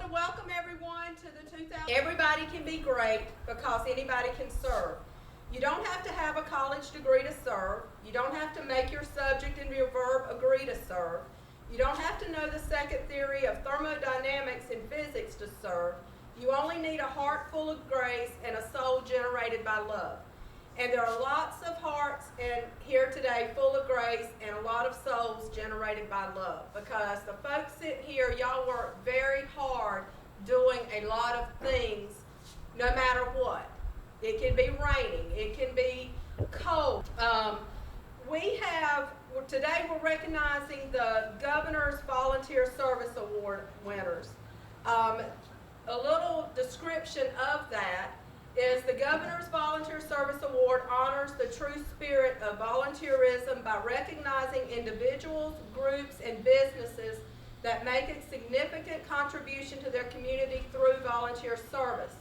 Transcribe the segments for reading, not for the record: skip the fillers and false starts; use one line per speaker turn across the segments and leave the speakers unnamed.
to welcome everyone to the 2000. Everybody can be great because anybody can serve. You don't have to have a college degree to serve. You don't have to make your subject and your verb agree to serve. You don't have to know the second theory of thermodynamics and physics to serve. You only need a heart full of grace and a soul generated by love. And there are lots of hearts here today full of grace and a lot of souls generated by love, because the folks sitting here, y'all work very hard doing a lot of things no matter what. It can be raining, it can be cold. Today we're recognizing the Governor's Volunteer Service Award winners. A little description of that is the Governor's Volunteer Service Award honors the true spirit of volunteerism by recognizing individuals, groups, and businesses that make a significant contribution to their community through volunteer service.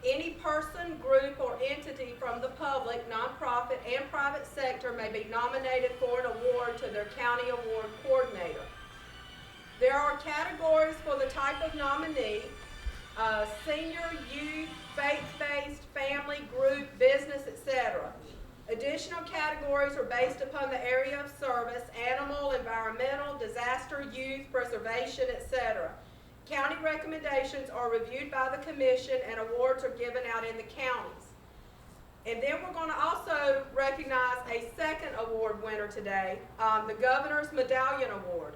Any person, group, or entity from the public, nonprofit, and private sector may be nominated for an award to their county award coordinator. There are categories for the type of nominee: senior, youth, faith-based, family, group, business, etc. Additional categories are based upon the area of service: animal, environmental, disaster, youth, preservation, etc. County recommendations are reviewed by the commission and awards are given out in the counties. And then we're going to also recognize a second award winner today, the Governor's Medallion Award.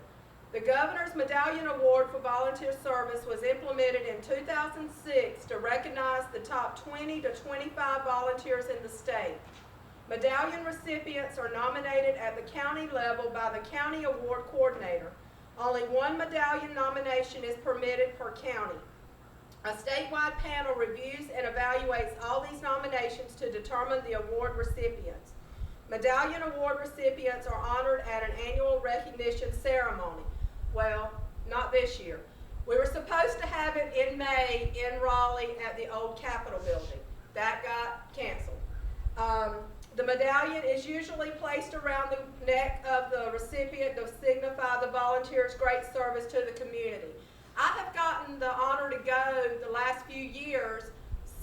The Governor's Medallion Award for Volunteer Service was implemented in 2006 to recognize the top 20 to 25 volunteers in the state. Medallion recipients are nominated at the county level by the county award coordinator. Only one medallion nomination is permitted per county. A statewide panel reviews and evaluates all these nominations to determine the award recipients. Medallion Award recipients are honored at an annual recognition ceremony. Well, not this year. We were supposed to have it in May in Raleigh at the old Capitol building. That got canceled. The medallion is usually placed around the neck of the recipient to signify the volunteer's great service to the community. I have gotten the honor to go the last few years.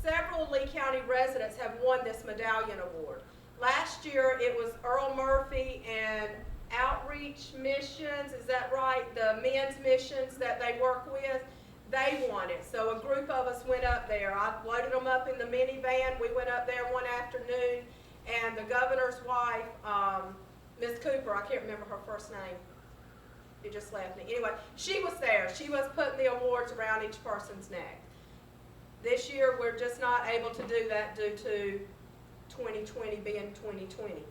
Several Lee County residents have won this Medallion Award. Last year it was Earl Murphy and Outreach Missions, is that right? The men's missions that they work with, they won it. So a group of us went up there. I loaded them up in the minivan. We went up there one afternoon, and the governor's wife, Miss Cooper, I can't remember her first name. It just left me. Anyway, she was there. She was putting the awards around each person's neck. This year we're just not able to do that due to 2020 being 2020.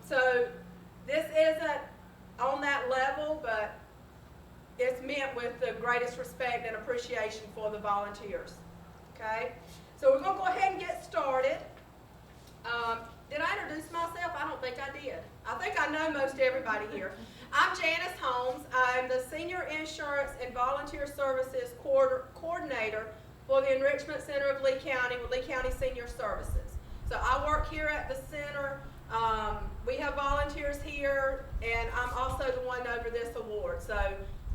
So this isn't on that level, but it's meant with the greatest respect and appreciation for the volunteers. Okay? So we're going to go ahead and get started. Did I introduce myself? I don't think I did. I think I know most everybody here. I'm Janice Holmes. I'm the Senior Insurance and Volunteer Services Coordinator for the Enrichment Center of Lee County with Lee County Senior Services. So I work here at the center. We have volunteers here, and I'm also the one over this award. So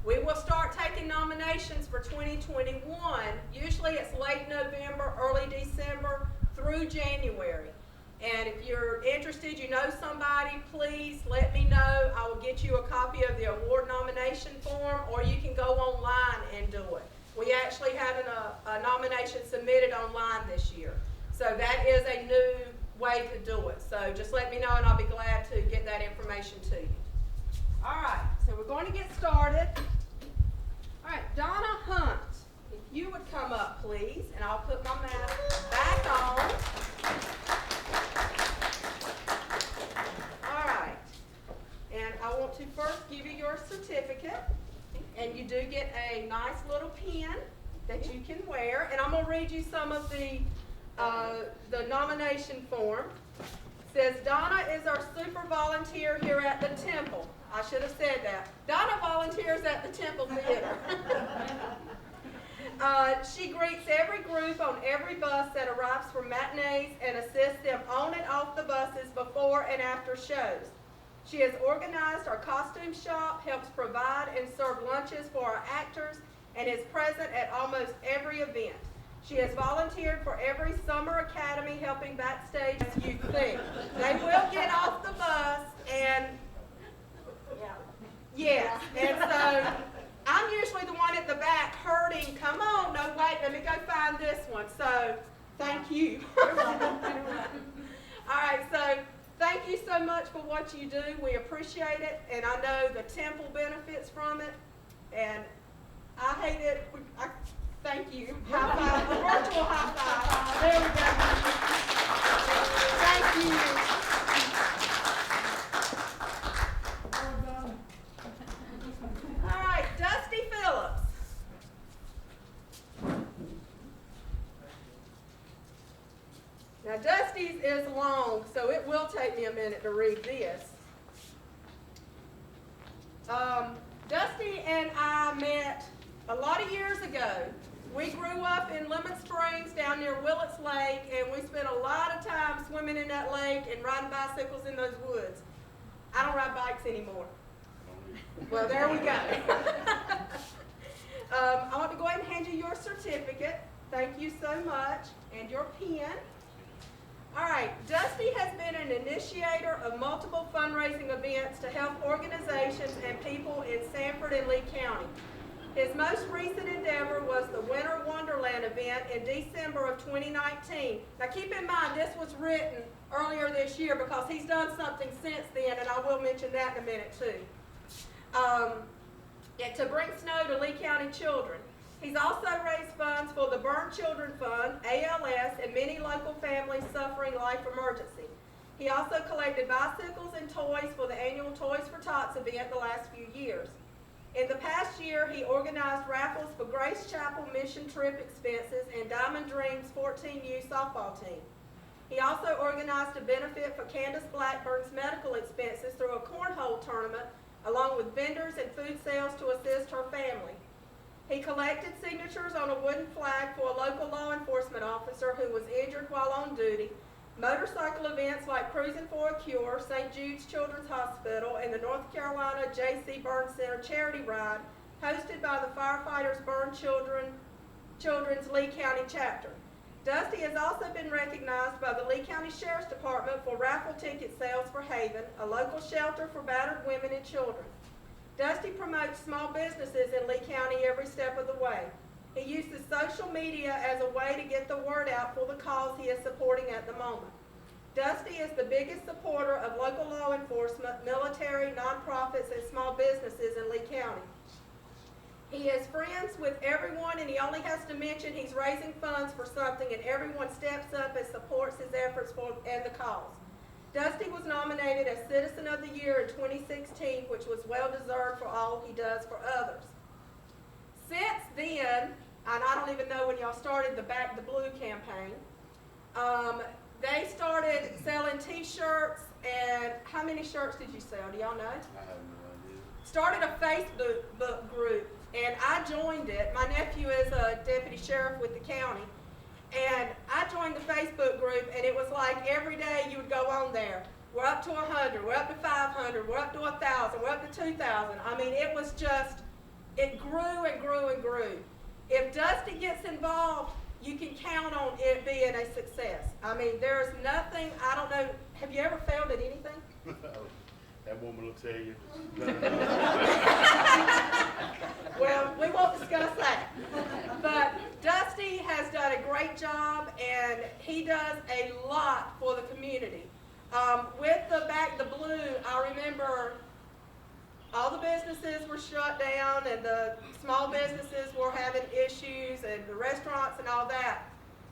we will start taking nominations for 2021. Usually it's late November, early December through January. And if you're interested, you know somebody, please let me know. I will get you a copy of the award nomination form, or you can go online and do it. We actually had a nomination submitted online this year. So that is a new way to do it. So just let me know and I'll be glad to get that information to you. All right, so we're going to get started. All right, Donna Hunt, if you would come up, please, and I'll put my mask back on. All right, and I want to first give you your certificate, and you do get a nice little pin that you can wear, and I'm going to read you some of the nomination form. It says, Donna is our super volunteer here at the Temple. I should have said that. Donna volunteers at the Temple Theater. She greets every group on every bus that arrives for matinees and assists them on and off the buses before and after shows. She has organized our costume shop, helps provide and serve lunches for our actors, and is present at almost every event. She has volunteered for every summer academy helping backstage as you think. They will get off the bus and yes, and so I'm usually the one at the back hurting, come on, no wait, let me go find this one. So thank you. All right, so thank you so much for what you do. We appreciate it, and I know the temple benefits from it, and I hate it. Thank you. High five, a virtual high five. There we go. Thank you. All right, Dusty Phillips. Now, Dusty's is long, so it will take me a minute to read this. Dusty and I met a lot of years ago. We grew up in Lemon Springs down near Willets Lake, and we spent a lot of time swimming in that lake and riding bicycles in those woods. I don't ride bikes anymore. Well, there we go. I want to go ahead and hand you your certificate. Thank you so much, and your pen. All right, Dusty has been an initiator of multiple fundraising events to help organizations and people in Sanford and Lee County. His most recent endeavor was the Winter Wonderland event in December of 2019. Now keep in mind, this was written earlier this year because he's done something since then, and I will mention that in a minute too. To bring snow to Lee County children. He's also raised funds for the Burn Children Fund, ALS, and many local families suffering life emergency. He also collected bicycles and toys for the annual Toys for Tots event the last few years. In the past year, he organized raffles for Grace Chapel mission trip expenses and Diamond Dreams 14U softball team. He also organized a benefit for Candace Blackburn's medical expenses through a cornhole tournament, along with vendors and food sales to assist her family. He collected signatures on a wooden flag for a local law enforcement officer who was injured while on duty, motorcycle events like Cruising for a Cure, St. Jude's Children's Hospital, and the North Carolina J.C. Burn Center charity ride hosted by the Firefighters Burn Children's Lee County chapter. Dusty has also been recognized by the Lee County Sheriff's Department for raffle ticket sales for Haven, a local shelter for battered women and children. Dusty promotes small businesses in Lee County every step of the way. He uses social media as a way to get the word out for the cause he is supporting at the moment. Dusty is the biggest supporter of local law enforcement, military, nonprofits, and small businesses in Lee County. He is friends with everyone, and he only has to mention he's raising funds for something, and everyone steps up and supports his efforts and the cause. Dusty was nominated as Citizen of the Year in 2016, which was well-deserved for all he does for others. Since then, and I don't even know when y'all started the Back the Blue campaign, they started selling T-shirts, and how many shirts did you sell? Do y'all know?
I have no idea.
Started a Facebook group, and I joined it. My nephew is a deputy sheriff with the county. And I joined the Facebook group, and it was like every day you would go on there. We're up to 100, we're up to 500, we're up to 1,000, we're up to 2,000. I mean, it was just, it grew and grew and grew. If Dusty gets involved, you can count on it being a success. I mean, there's nothing, I don't know, have you ever failed at anything?
That woman will tell you.
Well, we won't discuss that. But Dusty has done a great job, and he does a lot for the community. With the Back the Blue, I remember all the businesses were shut down, and the small businesses were having issues, and the restaurants and all that.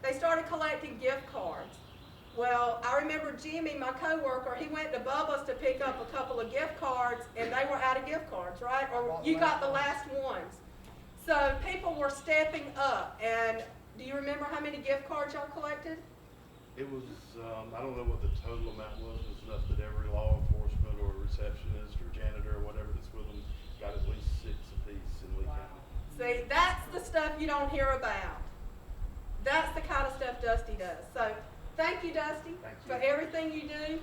They started collecting gift cards. Well, I remember Jimmy, my coworker, he went to Bubba's to pick up a couple of gift cards, and they were out of gift cards, right? Or you got the last ones. So people were stepping up. And do you remember how many gift cards y'all collected?
It was, I don't know what the total amount was. It was enough that every law enforcement or receptionist or janitor or whatever that's with them got at least 6 apiece in Lee County.
See, that's the stuff you don't hear about. That's the kind of stuff Dusty does. So thank you, Dusty, for everything you do.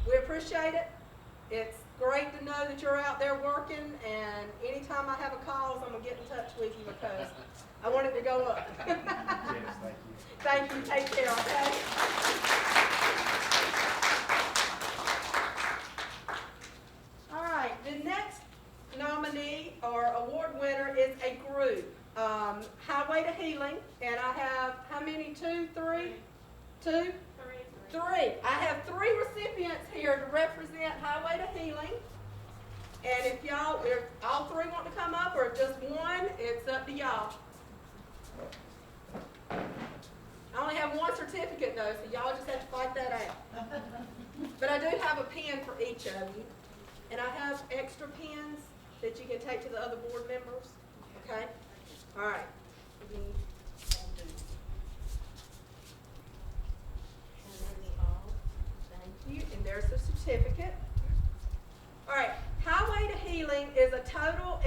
We appreciate it. It's great to know that you're out there working, and anytime I have a cause, I'm gonna get in touch with you because I want it to go up.
Janice, thank you.
Thank you, take care, okay? All right, the next nominee or award winner is a group, Highway to Healing, and I have, how many, two? Three. I have three recipients here to represent Highway to Healing. And if all three want to come up, or if just one, it's up to y'all. I only have one certificate though, so y'all just have to fight that out. But I do have a pen for each of you. And I have extra pens that you can take to the other board members. Okay? All right. Thank you. And there's the certificate. All right. Highway to Healing is a totally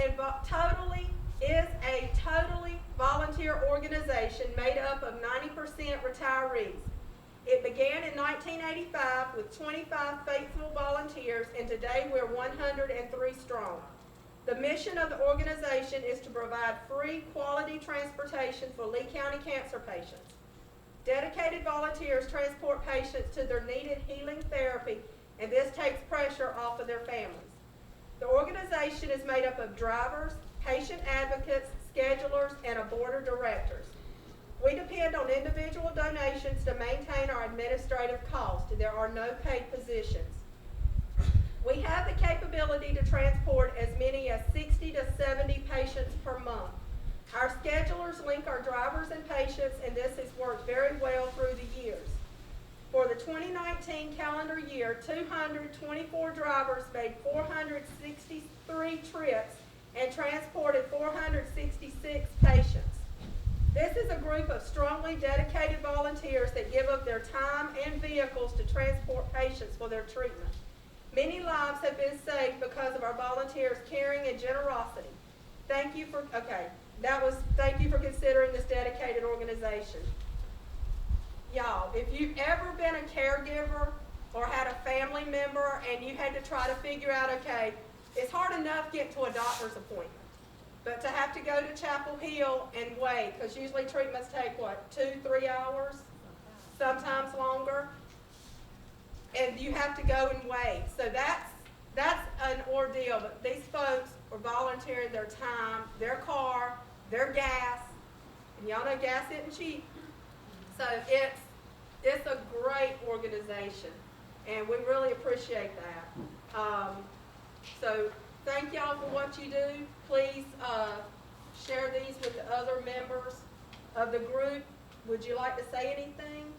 volunteer organization made up of 90% retirees. It began in 1985 with 25 faithful volunteers, and today we're 103 strong. The mission of the organization is to provide free, quality transportation for Lee County cancer patients. Dedicated volunteers transport patients to their needed healing therapy, and this takes pressure off of their families. The organization is made up of drivers, patient advocates, schedulers, and a board of directors. We depend on individual donations to maintain our administrative costs. There are no paid positions. We have the capability to transport as many as 60 to 70 patients per month. Our schedulers link our drivers and patients, and this has worked very well through the years. For the 2019 calendar year, 224 drivers made 463 trips and transported 466 patients. This is a group of strongly dedicated volunteers that give up their time and vehicles to transport patients for their treatment. Many lives have been saved because of our volunteers' caring and generosity. Thank you for considering this dedicated organization. Y'all, if you've ever been a caregiver or had a family member and you had to try to figure out, okay, it's hard enough getting to a doctor's appointment, but to have to go to Chapel Hill and wait, because usually treatments take, 2-3 hours, sometimes longer, and you have to go and wait. So that's an ordeal, but these folks are volunteering their time, their car, their gas, and y'all know gas isn't cheap. So it's a great organization, and we really appreciate that. So thank y'all for what you do. Please share these with the other members of the group. Would you like to say anything?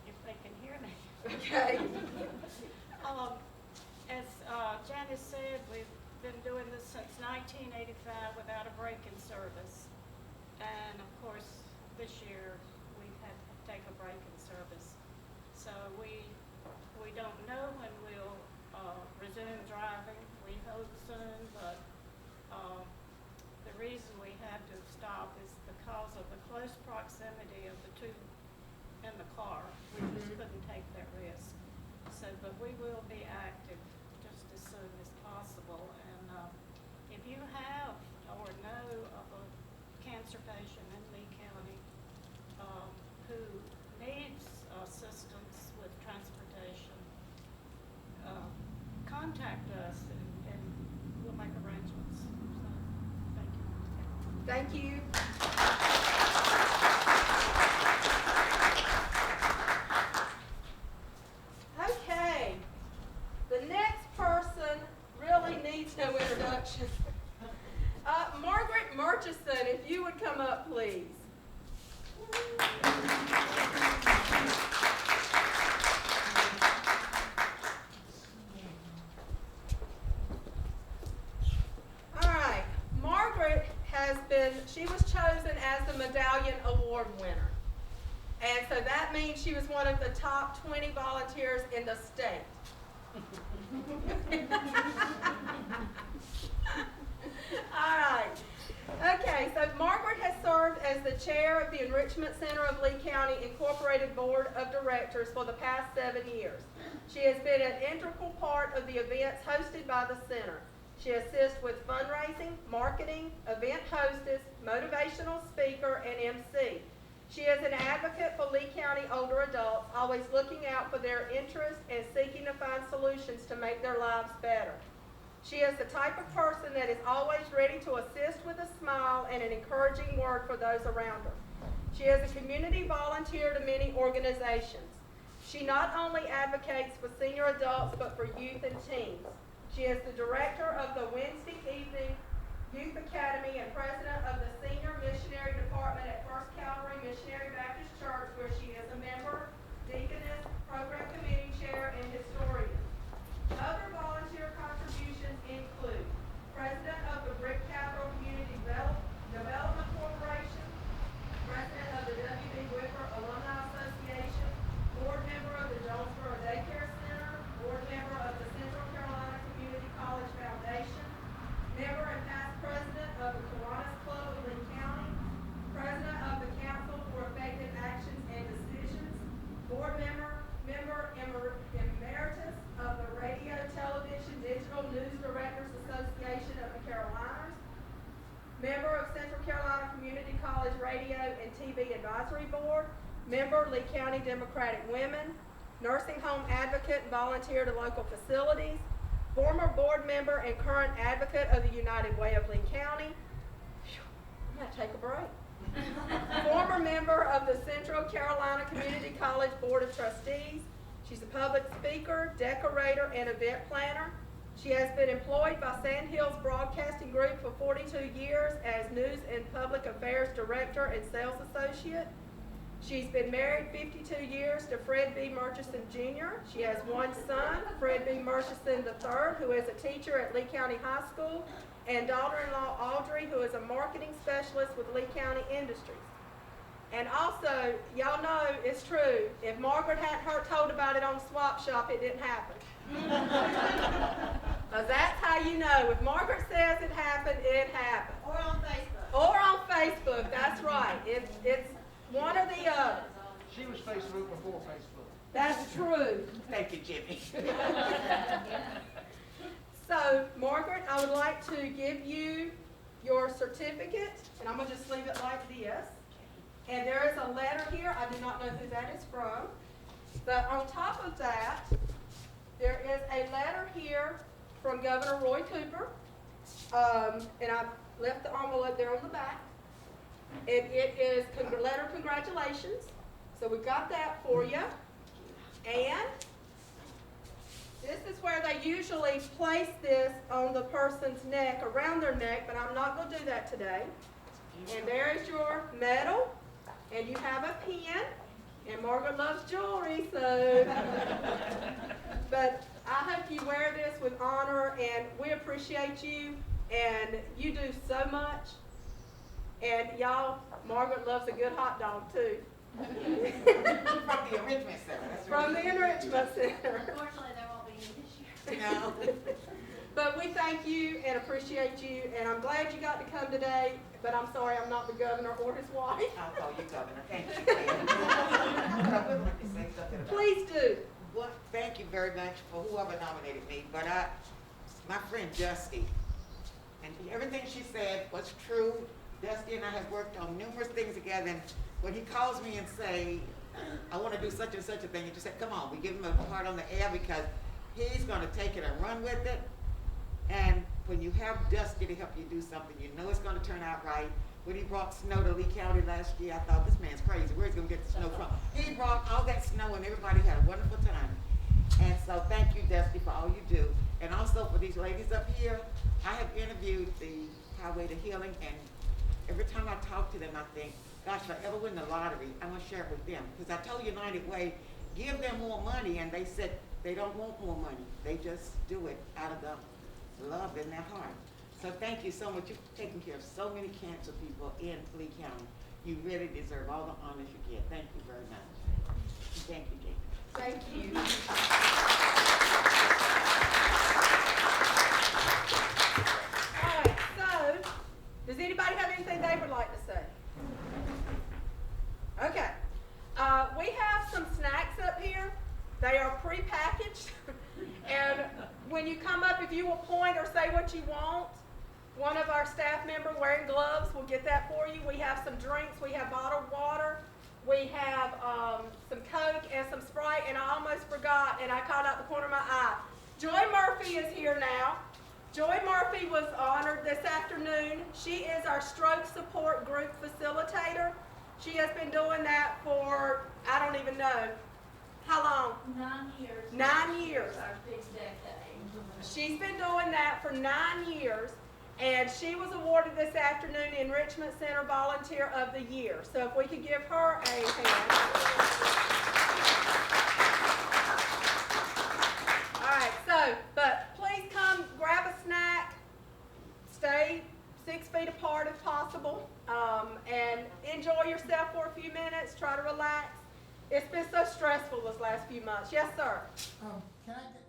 If they can hear me.
Okay.
As Janice said, we've been doing this since 1985 without a break in service. And of course, this year we've had to take a break in service. So we don't know when we'll resume driving. We hope soon, but the reason we had to stop is because of the close proximity of the two in the car. We just couldn't take that risk. So, but we will be active just as soon as possible. And if you have or know of a cancer patient in Lee County who needs assistance with transportation, contact us and we'll make arrangements. So, thank you.
Thank you. Okay. The next person really needs no introduction. Margaret Murchison, if you would come up, please. All right. Margaret she was chosen as the Medallion Award winner. And so that means she was one of the top 20 volunteers in the state. All right. Okay, so Margaret has served as as the chair of the Enrichment Center of Lee County Incorporated Board of Directors for the past 7 years. She has been an integral part of the events hosted by the center. She assists with fundraising, marketing, event hostess, motivational speaker, and MC. She is an advocate for Lee County older adults, always looking out for their interests and seeking to find solutions to make their lives better. She is the type of person that is always ready to assist with a smile and an encouraging word for those around her. She is a community volunteer to many organizations. She not only advocates for senior adults, but for youth and teens. She is the director of the Wednesday Evening Youth Academy and president of the Senior Missionary Department at First Calvary Missionary Baptist Church, where she is a member, deaconess, program committee chair, and historian. Other volunteer contributions include president of the Brick Capital Community Development Corporation, president of the W.B. Whipper Alumni Association, board member of the Jonesboro Daycare Center, board member of the Central Carolina Community College Foundation, member and past president of the Kiwanis Club of Lee County, president of the Council for Effective Actions and Decisions, board member emeritus of the Radio, Television, Digital News Directors Association of the Carolinas, member of Central Carolina Community College Radio and TV Advisory Board, member Lee County Democratic Women, nursing home advocate and volunteer to local facilities, former board member and current advocate of the United Way of Lee County. I'm going to take a break. Former member of the Central Carolina Community College Board of Trustees. She's a public speaker, decorator, and event planner. She has been employed by Sand Hills Broadcasting Group for 42 years as News and Public Affairs Director and Sales Associate. She's been married 52 years to Fred B. Murchison Jr. She has one son, Fred B. Murchison III, who is a teacher at Lee County High School, and daughter-in-law Audrey, who is a marketing specialist with Lee County Industries. And also, y'all know it's true, if Margaret hadn't told about it on Swap Shop, it didn't happen. Because that's how you know. If Margaret says it happened, it happened.
Or on Facebook.
Or on Facebook, that's right. It's one or the other.
She was Facebook before Facebook.
That's true.
Thank you, Jimmy.
So, Margaret, I would like to give you your certificate, and I'm going to just leave it like this. And there is a letter here. I do not know who that is from. But on top of that, there is a letter here from Governor Roy Cooper. And I left the envelope there on the back. And it is letter of congratulations. So we've got that for you. And this is where they usually place this on the person's neck, around their neck, but I'm not going to do that today. And there is your medal, and you have a pen, and Margaret loves jewelry, so. But I hope you wear this with honor, and we appreciate you, and you do so much. And y'all, Margaret loves a good hot dog too.
From the Enrichment Center. That's
From the
really
Enrichment Center.
Unfortunately, there won't be any this year.
No.
But we thank you and appreciate you, and I'm glad you got to come today, but I'm sorry I'm not the governor or his wife.
I'll call you Governor. Thank you. But I would like to say something about
Please do.
Well, thank you very much for whoever nominated me, but my friend Dusty, and everything she said was true. Dusty and I have worked on numerous things together, and when he calls me and say, I want to do such and such a thing, you just say, come on, we give him a part on the air because he's going to take it and run with it. And when you have Dusty to help you do something, you know it's going to turn out right. When he brought snow to Lee County last year, I thought, this man's crazy. Where's he going to get the snow from? He brought all that snow and everybody had a wonderful time. And so thank you, Dusty, for all you do. And also for these ladies up here, I have interviewed the Highway to Healing, and every time I talk to them, I think, gosh, if I ever win the lottery, I'm going to share it with them. Because I told United Way, give them more money, and they said they don't want more money. They just do it out of the love in their heart. So thank you so much. You've taken care of so many cancer people in Lee County. You really deserve all the honors you get. Thank you very much. Thank you, Jake.
Thank you. All right, so, does anybody have anything they would like to say? Okay. We have some snacks up here. They are pre-packaged. And when you come up, if you will point or say what you want, one of our staff members wearing gloves will get that for you. We have some drinks. We have bottled water. We have some Coke and some Sprite. And I almost forgot, and I caught out the corner of my eye. Joy Murphy is here now. Joy Murphy was honored this afternoon. She is our stroke support group facilitator. She has been doing that for, I don't even know, how long?
9 years.
9 years.
Our big decade.
She's been doing that for 9 years, and she was awarded this afternoon Enrichment Center Volunteer of the Year. So if we could give her a hand. All right, so, but please come grab a snack, stay 6 feet apart if possible, and enjoy yourself for a few minutes, try to relax. It's been so stressful this last few months. Yes, sir.
Can I get